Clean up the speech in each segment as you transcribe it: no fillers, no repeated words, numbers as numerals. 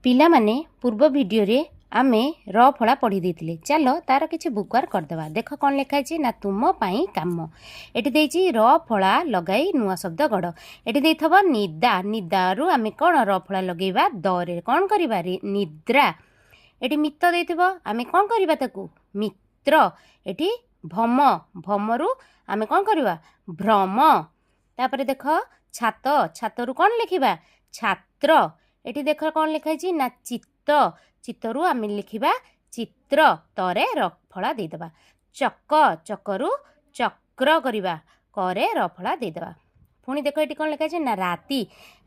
पिला माने पूर्व वीडियो रे आमे र फला पढ़ी देथिले। चलो तार किछि बुकवार करदेवा। देख कौन लिखा है ना तुम पाई काम। एटी देछि र फला लगाई नुआ शब्द गढ़। एटी देथबो निदा। निदारु आमे कौन र फला लगेबा दरे कौन करिबा रे निद्रा। एटी मित्र देथबो आमे कौन करिबा ताकू मित्र। एटी भम। भमरु आमे कौन करिबा भ्रम। तापरे देख छात। छातरु कौन लिखिबा छात्र। एटी देख कौन लिखा है ना चित्त। चित्तरु आमे लिखिबा चित्र। तरे रफला देदेबा। चक। चकरु चक्र करिबा करे रफला देदेबा। पुणी देख ये कौन लिखा है ना राति।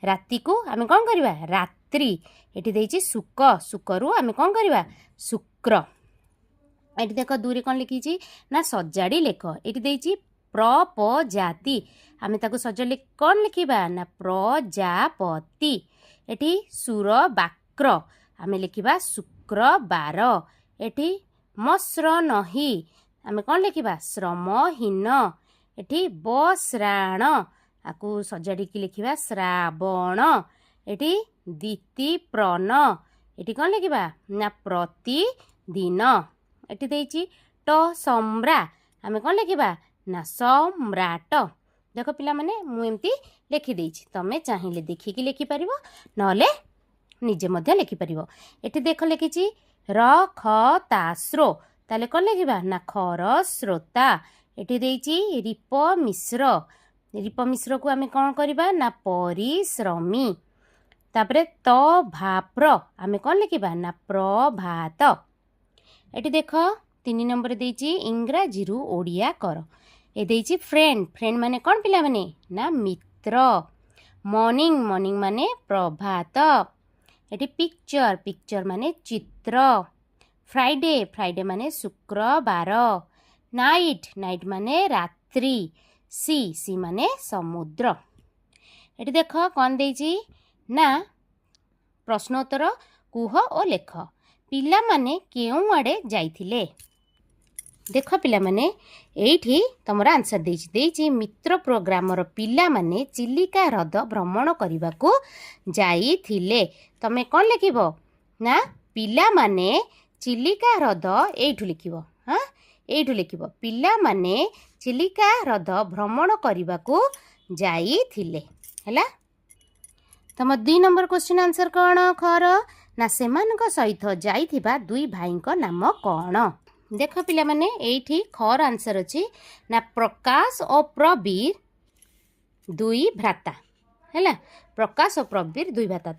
राति को आमे कौन करिबा रात्रि। एटी देछि सुक। सुकरु आमे कौन करिबा शुक्र। एटी देख दूरी कौन लिखी ना सजाड़ी लेख। एटी देछि प्रजाति। आमे ताको सजाड़ी कौन लिखिबा ना प्रजापति। एटी सुर बाक्र आमे लिखिबा शुक्रबार। एटी मस्र नही आमे कौन लिखिबा श्रमहीन। एटी बस्राण आकु सजाड़ी की लिखिबा श्रावण। एटी दिति प्रन एटी कौन लिखिबा ना प्रतिदिन। एटी देछि ट सम्रा आमे कौन लिखिबा ना सम्राट। देख पिला माने मु एमती लिखि देछि। तमे चाहिए देखिकी लिखि परिबो नले निजे मध्य लिखि परिबो। एटी देख लिखिछि रखतास्रो ताले कौन लिखिबा ना खर श्रोता। एटी देछि रिप मिश्र। रिप मिश्र को आमे कौन करिबा ना परिश्रमी। तापरे त भाप्र आमे कौन लिखिबा ना प्रभात। एटी देख 3 नंबर देछि इंग्राजी रु ओडिया कर। ए देछि फ्रेंड। फ्रेंड माने कौन पिला माने ना मित्र। मॉर्निंग। मॉर्निंग माने प्रभात। Eighty picture. पिक्चर माने चित्र। फ्राइडे। फ्राइडे माने शुक्रबार। नाइट। नाइट माने रात्रि। सी। सी माने समुद्र। एटी देख कौन देछि ना प्रश्नोत्तर कुह ओ लेख। पिला माने केउ आड़े जाइथिले। देख पिला माने एठी तमरा आंसर देछि मित्र प्रोग्रामर पिला माने चिलिका ह्रद भ्रमण करने को जाइथिले। तमे कौन लिखिबो ना पिला माने चिलिका ह्रद एठु लिखिबो। हाँ एठु लिखिबो पिला माने चिलिका ह्रद भ्रमण करने को जाइथिले। हैला तम 2 नंबर क्वेश्चन आंसर कौन खर ना सेमानक सहित जाइथिबा दुई भाईଙ୍କ नाम कौन। देख पिला माने एठी खर आंसर अछि ना प्रकाश और प्रवीर दुई भ्राता। हैला प्रकाश और प्रवीर दुई भ्राता।